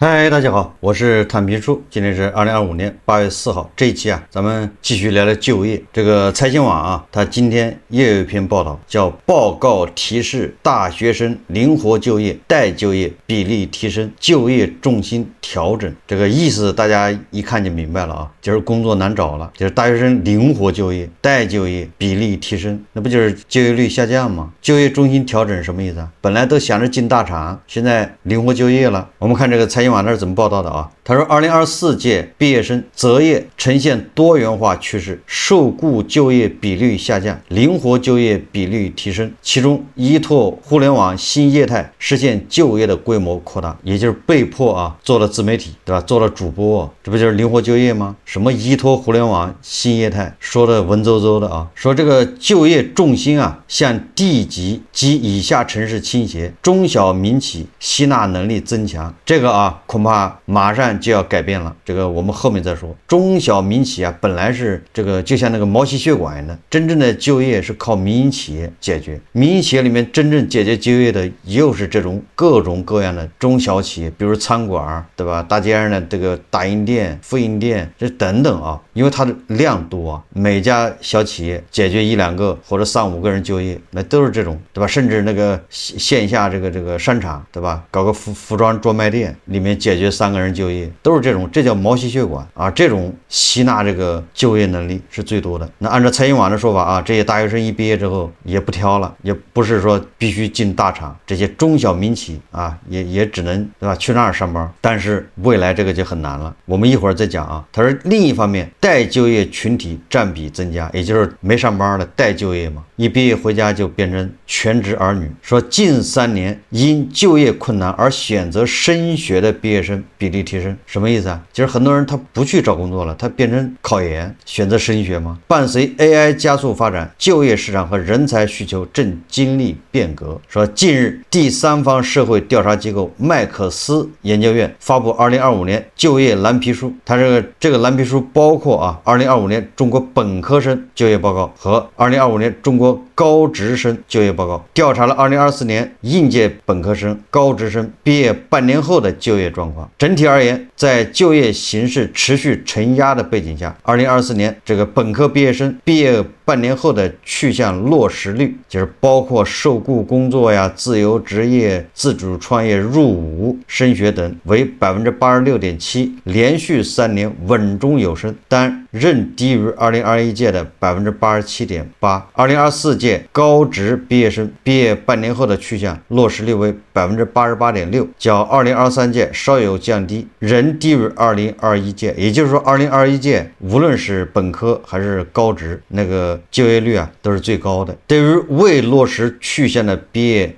嗨，大家好，我是坦平叔。今天是2025年8月4号，这一期咱们继续聊聊就业。这个财新网它今天也有一篇报道，叫报告提示大学生灵活就业、待就业比例提升，就业重心调整。这个意思大家一看就明白了就是工作难找了，就是大学生灵活就业、待就业比例提升，那不就是就业率下降吗？就业重心调整什么意思本来都想着进大厂，现在灵活就业了。我们看这个财新网那是怎么报道的他说2024届毕业生择业呈现多元化趋势，受雇就业比率下降，灵活就业比率提升，其中依托互联网新业态实现就业的规模扩大，也就是被迫做了自媒体，对吧？做了主播，这不就是灵活就业吗？什么依托互联网新业态，说的文绉绉的说这个就业重心向地级及以下城市倾斜，中小民企吸纳能力增强，这个恐怕马上就要改变了，这个我们后面再说。中小民企本来是这个就像那个毛细血管一样的，真正的就业是靠民营企业解决，民营企业里面真正解决就业的又是这种各种各样的中小企业，比如餐馆，对吧？大街上的这个打印店、复印店，这等等因为它的量多每家小企业解决1、2个或者3、5个人就业，那都是这种，对吧？甚至那个线下这个商场，对吧？搞个服装专卖店，里面解决3个人就业，都是这种，这叫毛细血管这种吸纳这个就业能力是最多的。那按照财新网的说法这些大学生一毕业之后也不挑了，也不是说必须进大厂，这些中小民企也只能，对吧？去那儿上班，但是未来这个就很难了，我们一会儿再讲他说另一方面，待就业群体占比增加，也就是没上班的待就业嘛，一毕业回家就变成全职儿女。说近3年因就业困难而选择升学的毕业生比例提升，什么意思就是很多人他不去找工作了，他变成考研，选择升学吗？伴随 AI 加速发展，就业市场和人才需求正经历变革。说近日第三方社会调查机构麦克斯研究院发布2025年就业蓝皮书，它这个蓝皮书包括2025年中国本科生就业报告和2025年中国高职生就业报告，调查了2024年应届本科生、高职生毕业半年后的就业状况。整体而言，在就业形势持续承压的背景下，2024年这个本科毕业生毕业半年后的去向落实率，就是包括受雇工作自由职业、自主创业、入伍、升学等，为 86.7%， 连续3年稳中有升，但仍低于2021届的 87.8%。2024届高职毕业生毕业半年后的去向落实率为 88.6%， 较2023届稍有降低，仍低于2021届。也就是说2021届无论是本科还是高职，那个就业率都是最高的。对于未落实去向的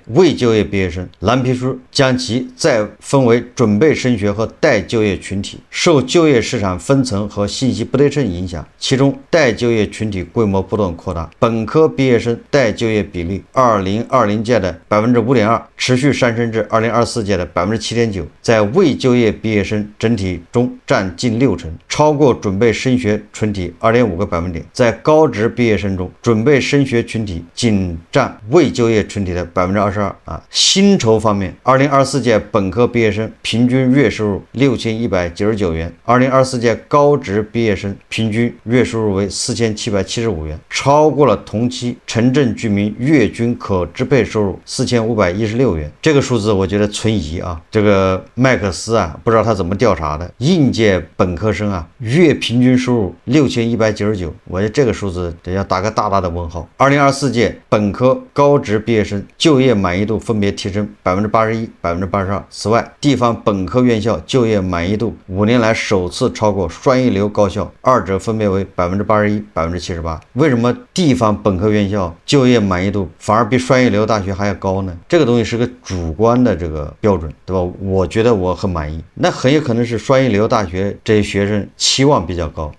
未就业毕业生，蓝皮书将其再分为准备升学和待就业群体，受就业市场分层和信息不对称影响，其中待就业群体规模不断扩大，本科毕业生待就业比例2020届的 5.2% 持续上升至2024届的 7.9%， 在未就业毕业生整体中占近60%，超过准备升学群体 2.5个百分点。在高职毕业生中，准备升学群体仅占未就业群体的 22%。薪酬方面，2024届本科毕业生平均月收入6199元，2024届高职毕业生平均月收入为4775元，超过了同期城镇居民月均可支配收入4516元。这个数字我觉得存疑这个麦克斯不知道他怎么调查的，应届本科生月平均收入6199，我觉得这个数字得要打个大大的问号。2024届本科高职毕业生就业满意度分别提升 81%、82%。此外，地方本科院校就业满意度5年来首次超过双一流高校，二者分别为 81%、78%。为什么地方本科院校就业满意度反而比双一流大学还要高呢？这个东西是个主观的这个标准，对吧？我觉得我很满意，那很有可能是双一流大学这些学生期望比较高，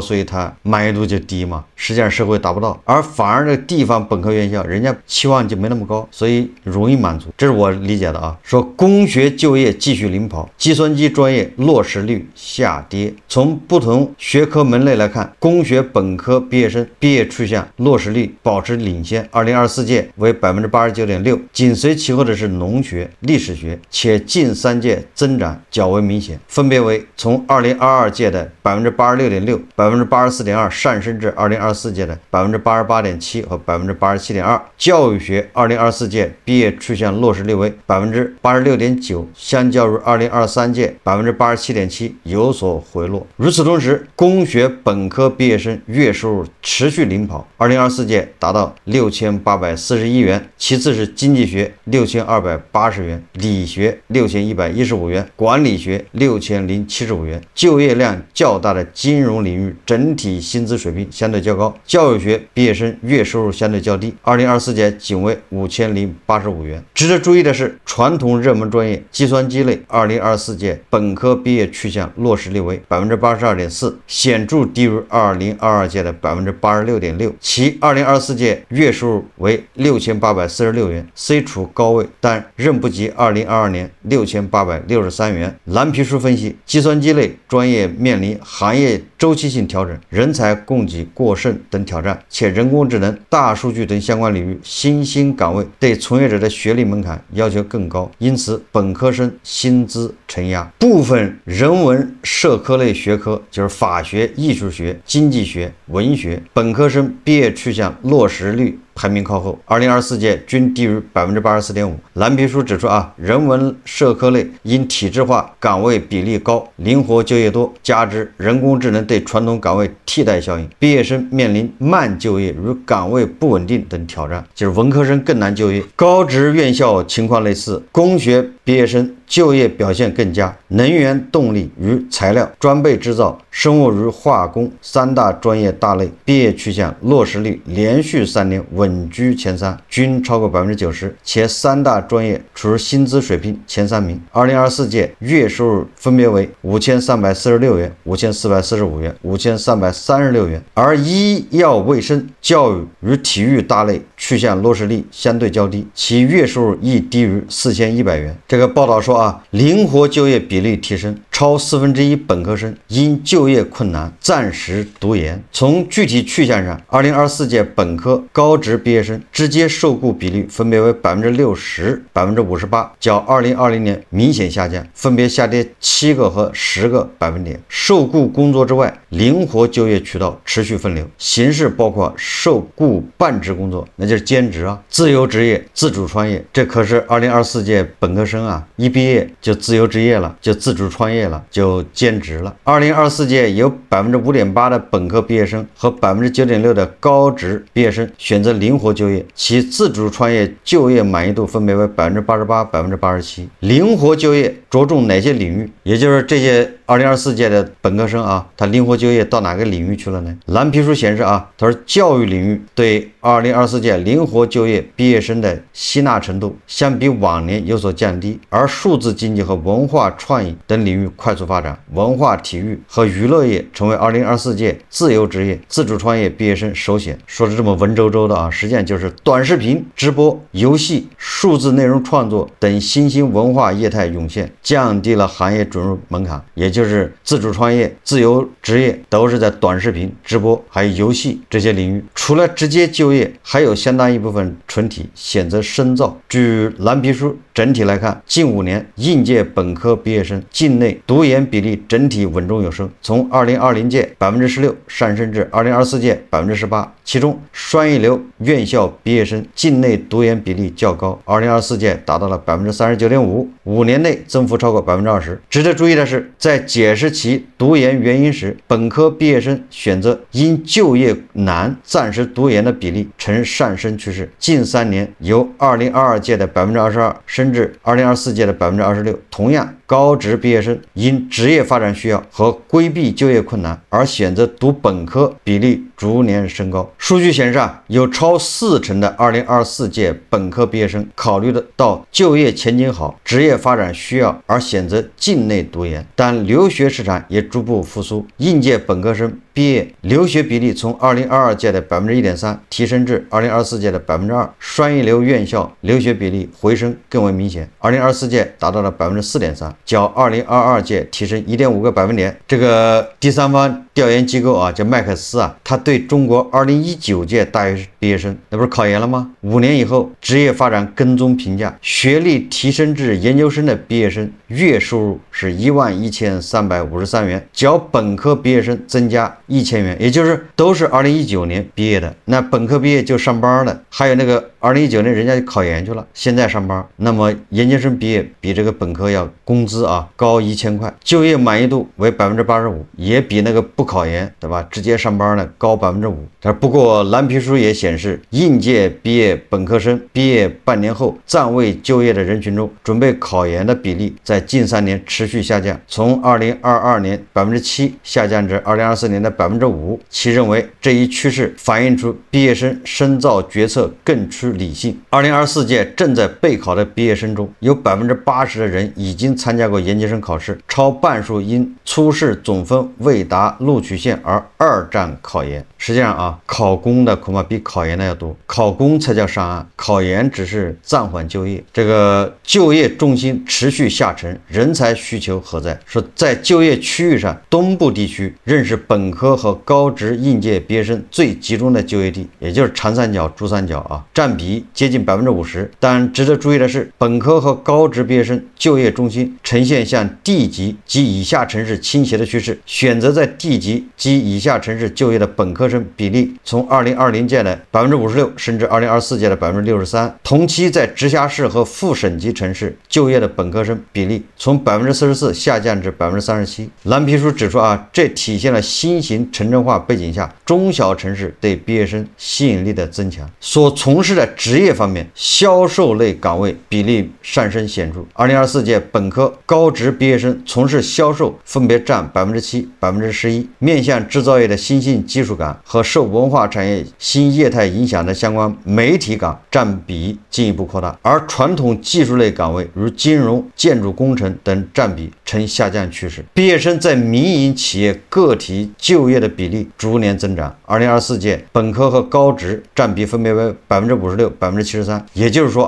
所以他满意度就低嘛。实际上社会达不到，而反而这地方本科院校人家期望就没那么高，所以容易满足，这是我理解的啊。说工学就业继续领跑，计算机专业落实率下跌。从不同学科门类来看，工学本科毕业生毕业去向落实率保持领先，2024届为 89.6%， 紧随其后的是农学、历史学，且近3届增长较为明显，分别为从2022届的 86.6%、84.2% 上升至2024届的 88.7% 和 87.2%。教育学2024届毕业去向落实率为 86.9%， 相较于2023届 87.7% 有所回落。与此同时，工学本科毕业生月收入持续领跑，2024届达到6841元，其次是经济学6280元，理学6115元，管理学6075元。就业量较大的金融领域整体薪资水平相对较高，教育学毕业生月收入相对较低，2024届仅为5085元。值得注意的是，传统热门专业计算机类2024届本科毕业去向落实率为 82.4%， 显著低于2022届的 86.6%， 其2024届月收入为6846元，虽处高位，但仍不及2022年6863元。蓝皮书分析，计算机类专业面临行业周期性调整、人才供给过剩等挑战，且人工智能、大数据等相关领域新兴岗位对从业者的学历门槛要求更高，因此本科生薪资承压。部分人文社科类学科，就是法学、艺术学、经济学、文学，本科生毕业去向落实率排名靠后，2024届均低于 84.5%。蓝皮书指出人文社科类因体制化岗位比例高，灵活就业多，加之人工智能对传统岗位替代效应，毕业生面临慢就业与岗位不稳定等挑战，就是文科生更难就业。高职院校情况类似，工学毕业生就业表现更佳，能源动力与材料、装备制造、生物与化工3大专业大类毕业去向落实率连续3年稳居前3，均超过 90%， 且3大专业处于薪资水平前3名。2024届月收入分别为5346元、5445元、5336元，而医药卫生、教育与体育大类去向落实率相对较低，其月收入亦低于4100元。这个报道说灵活就业比例提升，超1/4本科生因就业困难暂时读研。从具体去向上，2024届本科高职毕业生直接受雇比率分别为 60%、58%， 较2020年明显下降，分别下跌7个和10个百分点。受雇工作之外，灵活就业渠道持续分流，形式包括受雇半职工作，那就是兼职自由职业、自主创业。这可是2024届本科生一毕业就自由职业了，就自主创业了，就兼职了。2024届有 5.8% 的本科毕业生和 9.6% 的高职毕业生选择灵活就业，其自主创业就业满意度分别为 88%、87%。灵活就业着重哪些领域？也就是这些2024届的本科生他灵活就业到哪个领域去了呢？蓝皮书显示他说教育领域对2024届灵活就业毕业生的吸纳程度相比往年有所降低，而数字经济和文化创意等领域快速发展，文化体育和娱乐业成为2024届自由职业、自主创业毕业生首选。说是这么文绉绉的实际上就是短视频、直播、游戏、数字内容创作等新兴文化业态涌现，降低了行业准入门槛，也就是自主创业、自由职业都是在短视频、直播还有游戏这些领域。除了直接就业，还有相当一部分群体选择深造。据蓝皮书整体来看，近5年应届本科毕业生境内读研比例整体稳中有升，从2020届 16% 上升至2024届 18%， 其中双一流院校毕业生境内读研比例较高，2024届达到了 39.5%， 5年内增幅超过 20%。 值得注意的是，在解释其读研原因时，本科毕业生选择因就业难暂时读研的比例呈上升趋势，近3年由2022届的 22% 升至2024届的 26%。 同样高职毕业生因职业发展需要和规避就业困难而选择读本科比例逐年升高。数据显示有超40%的2024届本科毕业生考虑到就业前景好、职业发展需要而选择境内读研，但留学市场也逐步复苏，应届本科生毕业留学比例从2022届的 1.3% 提升至2024届的 2%， 双一流院校留学比例回升更为明显，2024届达到了 4.3%， 较2022届提升 1.5个百分点。这个第三方调研机构叫麦克斯他对中国2019届大学毕业生，那不是考研了吗？5年以后职业发展跟踪评价，学历提升至研究生的毕业生月收入是11353元，较本科毕业生增加1000元，也就是都是2019年毕业的，那本科毕业就上班了，还有那个2019年人家就考研去了，现在上班，那么研究生毕业比这个本科要工资高1000块，就业满意度为85%，也比那个不考研对吧直接上班的高5%。但不过蓝皮书也显示，应届毕业本科生毕业半年后暂未就业的人群中，准备考研的比例在近3年持续下降，从2022年 7% 下降至2024年的 5%。其认为这一趋势反映出毕业生深造决策更趋理性。2024届正在备考的毕业生中，有 80% 的人已经参加过研究生考试，超半数因初试总分未达录取线而二战考研。实际上考公的恐怕比考研的要多，考公才叫上岸，考研只是暂缓就业。这个就业重心持续下沉，人才需求何在？说在就业区域上，东部地区仍是本科和高职应届毕业生最集中的就业地，也就是长三角、珠三角占比接近 50%。但值得注意的是，本科和高职毕业生就业中心呈现向地级及以下城市倾斜的趋势，选择在地级及以下城市就业的本科生比例从2020届的 56%升至2024届的 63%， 同期在直辖市和副省级城市就业的本科生比例从 44% 下降至 37%。 蓝皮书指出这体现了新型城镇化背景下中小城市对毕业生吸引力的增强。所从事的职业方面，销售类岗位比例上升显著，2024届本科高职毕业生从事销售分别占 7%、11%，面向制造业的新兴技术岗和受文化产业新业态影响的相关媒体岗占比进一步扩大，而传统技术类岗位如金融、建筑工程等占比呈下降趋势。毕业生在民营企业个体就业的比例逐年增长，2024届本科和高职占比分别为 56%、73%，也就是说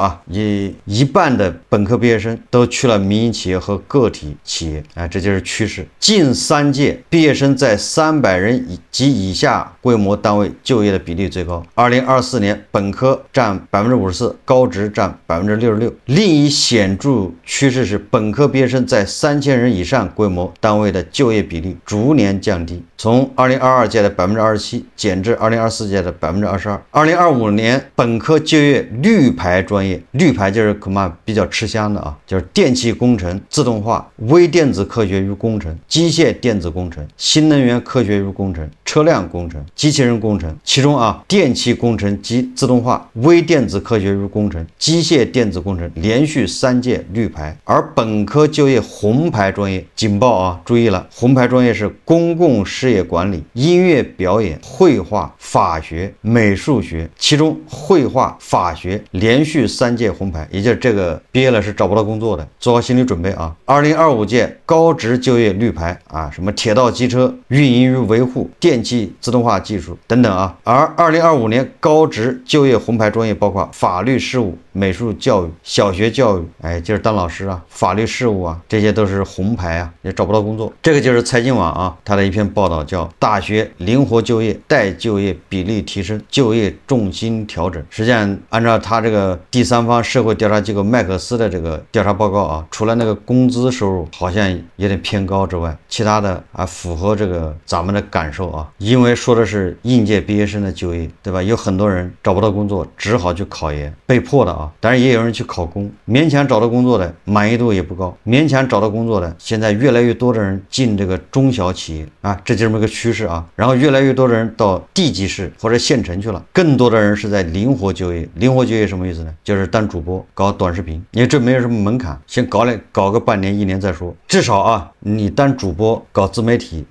一半的本科毕业生都去了民营企业和个体企业这就是趋势。近3届毕业生在300人及以下规模单位就业的比例最高，2024年本科占 54%， 高职占 66%。另一显著趋势是本科毕业生在3000人以上规模单位的就业比例逐年降低，从2022届的 27% 减至2024届的 22%。 2025年本科就业绿牌专业，绿牌就是恐怕比较吃香的就是电气工程、自动化、微电子科学与工程、机械电子工程、新能源科学与工程、车辆工程、机器人工程。其中电气工程及自动化、微电子科学与工程、机械电子工程连续3届绿牌。而本科就业红牌专业警报注意了，红牌专业是公共事业管理、音乐表演、绘画、法学、美术学，其中绘画、法学连续3届红牌，也就是这个毕业了是找不到工作的，做好心理准备2025届高职就业绿牌什么铁道机车、运营与维护、电气自动化技术等等而2025年高职就业红牌专业包括法律事务、美术教育、小学教育，就是当老师法律事务这些都是红牌也找不到工作。这个就是财经网它的一篇报道，叫大学灵活就业，待就业比例提升，就业重心调整。实际上按照他这个第三方社会调查机构麦克斯的这个调查报告除了那个工资收入好像有点偏高之外，其他的符合这个个咱们的感受啊，因为说的是应届毕业生的就业，对吧？有很多人找不到工作，只好去考研，被迫的啊。当然也有人去考公，勉强找到工作的满意度也不高，勉强找到工作的现在越来越多的人进这个中小企业啊，这就这么个趋势啊。然后越来越多的人到地级市或者县城去了，更多的人是在灵活就业。灵活就业什么意思呢？就是当主播搞短视频，因为这没有什么门槛，先搞个半年一年再说。至少啊，你当主播搞自媒体，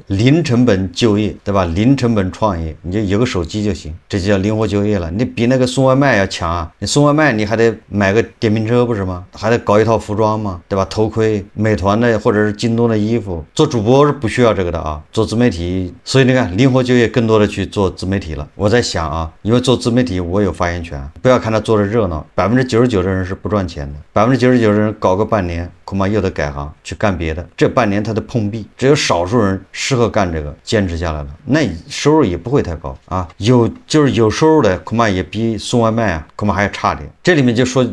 零成本就业，对吧？零成本创业，你就有个手机就行，这就叫灵活就业了。你比那个送外卖要强啊！你送外卖你还得买个电瓶车不是吗？还得搞一套服装嘛，对吧？头盔、美团的或者是京东的衣服。做主播是不需要这个的啊，做自媒体，所以你看灵活就业更多的去做自媒体了。我在想啊，因为做自媒体我有发言权，不要看他做的热闹，99%的人是不赚钱的，99%的人搞个半年恐怕又得改行去干别的，这半年他得碰壁，只有少数人适合干这个，坚持下来了，那收入也不会太高啊。就是有收入的恐怕也比送外卖啊恐怕还要差点。这里面就说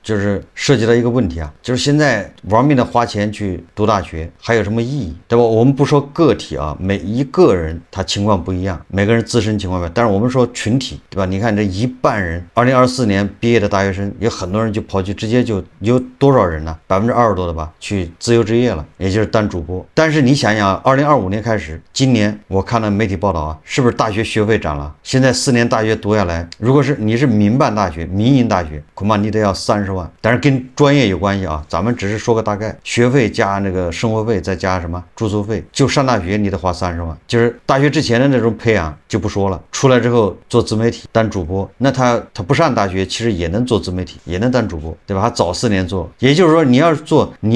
就是涉及到一个问题啊，就是现在玩命的花钱去读大学还有什么意义，对吧？我们不说个体啊，每一个人他情况不一样，每个人自身情况不一样，但是我们说群体，对吧？你看这一半人2024年毕业的大学生，有很多人就跑去直接就有多少人呢？20%多的吧，去自由职业了，也就是当主播。但是你想想，2025年开始，今年我看了媒体报道啊，是不是大学学费涨了？现在4年大学读下来，如果是你是民办大学、民营大学，恐怕你得要30万，但是跟专业有关系啊，咱们只是说个大概，学费加那个生活费再加什么住宿费，就上大学你得花30万。就是大学之前的那种培养就不说了，出来之后做自媒体当主播，那他不上大学其实也能做自媒体，也能当主播，对吧？他早4年做，也就是说你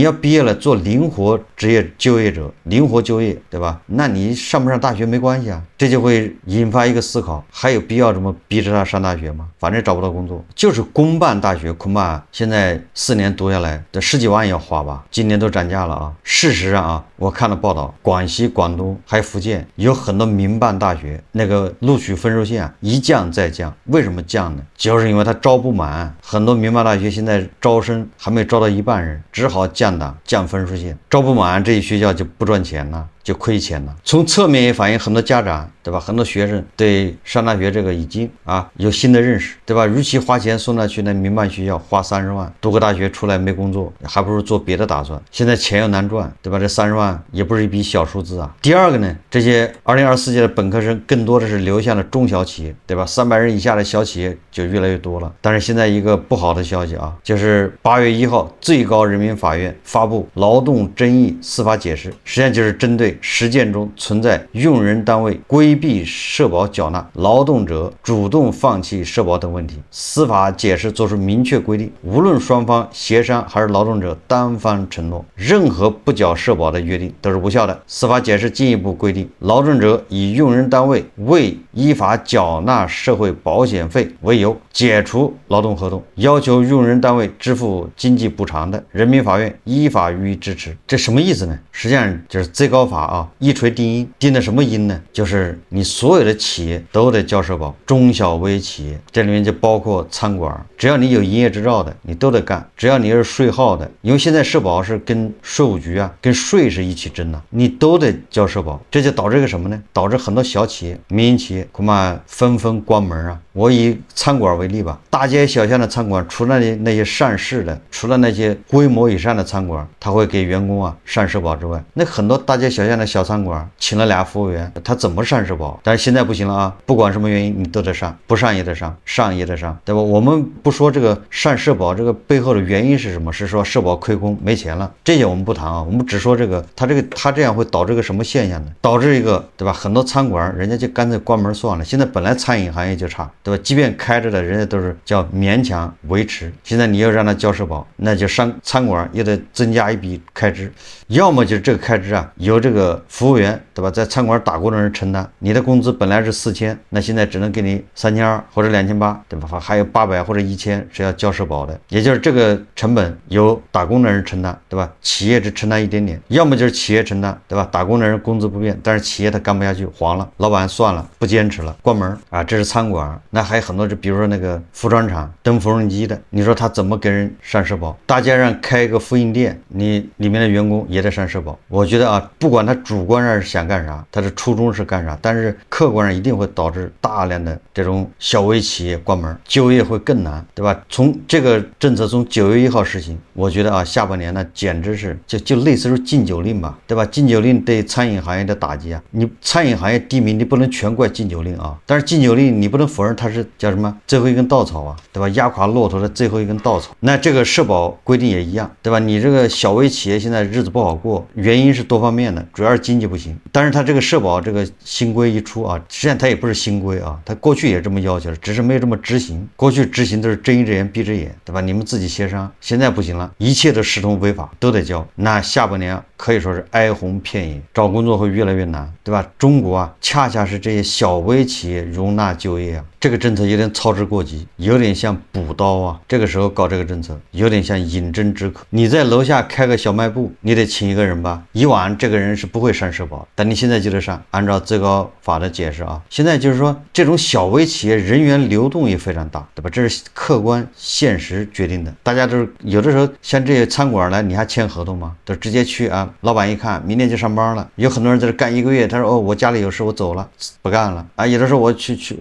要毕业了做灵活职业就业者，灵活就业，对吧？那你上不上大学没关系啊，这就会引发一个思考，还有必要这么逼着他上大学吗？反正找不到工作，就是公办大学恐怕现在4年读下来这10几万要花吧，今年都涨价了啊。事实上啊，我看了报道，广西、广东还有福建有很多民办大学那个录取分数线一降再降，为什么降呢？就是因为他招不满，很多民办大学现在招生还没招到一半人，只好降档降分数线，招不满这一学校就不赚钱了，就亏钱了。从侧面也反映很多家长，对吧？很多学生对上大学这个已经有新的认识，对吧？与其花钱送他去那民办学校花30万读个大学出来没工作，还不如做别的打算。现在钱又难赚，对吧？这30万也不是一笔小数字啊。第二个呢，这些2024届的本科生更多的是流向了中小企业，对吧？300人以下的小企业就越来越多了。但是现在一个不好的消息啊，就是8月1号最高人民法院发布劳动争议司法解释，实际上就是针对实践中存在用人单位规避社保缴纳、劳动者主动放弃社保等问题。司法解释作出明确规定，无论双方协商还是劳动者单方承诺，任何不缴社保的约定都是无效的。司法解释进一步规定，劳动者以用人单位未依法缴纳社会保险费为由解除劳动合同，要求用人单位支付经济补偿的，人民法院依法予以支持。这什么意思呢？实际上就是最高法一锤定音，定的什么音呢？就是你所有的企业都得交社保，中小微企业这里面就包括餐馆，只要你有营业执照的你都得干，只要你是税号的，因为现在社保是跟税务局跟税是一起征的，你都得交社保。这就导致一个什么呢？导致很多小企业、民营企业恐怕纷纷关门啊。我以餐馆为例吧，大街小巷的餐馆，除了那些上市的，除了那些规模以上的餐馆，他会给员工上社保之外，那很多大街小巷的小餐馆，请了俩服务员，他怎么上社保？但是现在不行了不管什么原因你都得上，不上也得上，上也得上，对吧？我们不说这个上社保这个背后的原因是什么，是说社保亏空没钱了，这些我们不谈我们只说这个他这样会导致个什么现象呢？导致一个，对吧？很多餐馆人家就干脆关门算了，现在本来餐饮行业就差，对吧？即便开着的人家都是叫勉强维持，现在你又让他交社保，那就餐馆又得增加一笔开支，要么就是这个开支由这个服务员，对吧？在餐馆打工的人承担，你的工资本来是4000，那现在只能给你3200或者2800，对吧？还有800或者1000是要交社保的，也就是这个成本由打工的人承担，对吧？企业只承担一点点，要么就是企业承担，对吧？打工的人工资不变，但是企业他干不下去，黄了，老板算了，不坚持了，关门这是餐馆。那那还有很多，就比如说那个服装厂蹬缝纫机的，你说他怎么给人上社保？大街上开一个复印店，你里面的员工也得上社保。我觉得啊，不管他主观上是想干啥，他的初衷是干啥，但是客观上一定会导致大量的这种小微企业关门，就业会更难，对吧？从这个政策从9月1号实行，我觉得啊，下半年呢简直是就类似于禁酒令吧，对吧？禁酒令对餐饮行业的打击啊，你餐饮行业低迷，你不能全怪禁酒令啊，但是禁酒令你不能否认它是叫什么最后一根稻草啊，对吧？压垮骆驼的最后一根稻草。那这个社保规定也一样，对吧？你这个小微企业现在日子不好过，原因是多方面的，主要是经济不行。但是它这个社保这个新规一出啊，实际上它也不是新规啊，它过去也这么要求的，只是没有这么执行。过去执行都是睁一只眼闭一只眼，对吧？你们自己协商，现在不行了，一切都视同违法，都得交。那下半年可以说是哀鸿遍野，找工作会越来越难，对吧？中国啊，恰恰是这些小微企业容纳就业啊，这个政策有点操之过急，有点像补刀啊。这个时候搞这个政策，有点像饮鸩止渴。你在楼下开个小卖部，你得请一个人吧？以往这个人是不会上社保，但你现在就得上。按照最高法的解释啊，现在就是说这种小微企业人员流动也非常大，对吧？这是客观现实决定的。大家都是有的时候像这些餐馆来，你还签合同吗？都直接去啊，老板一看明天就上班了。有很多人在这干1个月，他说哦，我家里有事，我走了，不干了啊。有的时候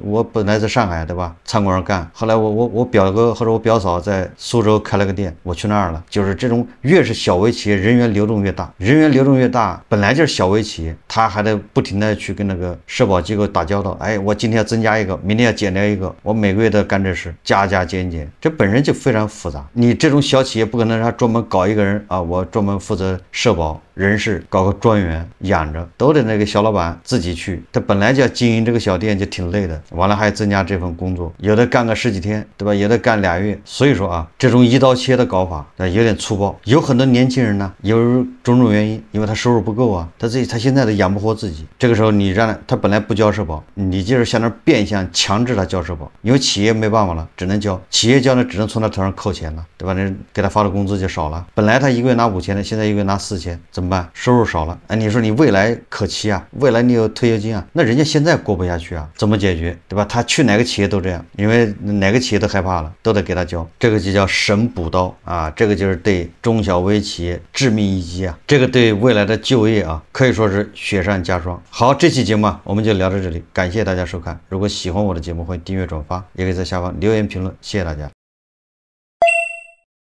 我本来在上海，对吧？餐馆干，后来我表哥或者我表嫂在苏州开了个店，我去那儿了。就是这种越是小微企业，人员流动越大，人员流动越大，本来就是小微企业，他还得不停的去跟那个社保机构打交道。哎，我今天要增加一个，明天要减掉一个，我每个月都干这事，加减，这本身就非常复杂。你这种小企业不可能让他专门搞一个人啊，我专门负责社保人事，搞个专员养着，都得那个小老板自己去。他本来就要经营这个小店就挺累的，完了还增加这份工作，有的干个10几天，对吧？有的干2月。所以说啊，这种一刀切的搞法有点粗暴。有很多年轻人呢，有种种原因，因为他收入不够啊，他现在都养不活自己。这个时候你让他本来不交社保，你就是相当于变相强制他交社保，因为企业没办法了，只能交。企业交呢，只能从他头上扣钱了，对吧？那给他发的工资就少了，本来他1个月拿5000的，现在1个月拿4000，怎么办？收入少了。哎，你说你未来可期啊，未来你有退休金啊，那人家现在过不下去啊，怎么解决？对吧？他去哪个企业都这样，因为哪个企业都害怕了，都得给他交。这个就叫神补刀啊，这个就是对中小微企业致命一击啊，这个对未来的就业啊，可以说是雪上加霜。好，这期节目我们就聊到这里，感谢大家收看。如果喜欢我的节目，欢迎订阅转发，也可以在下方留言评论，谢谢大家。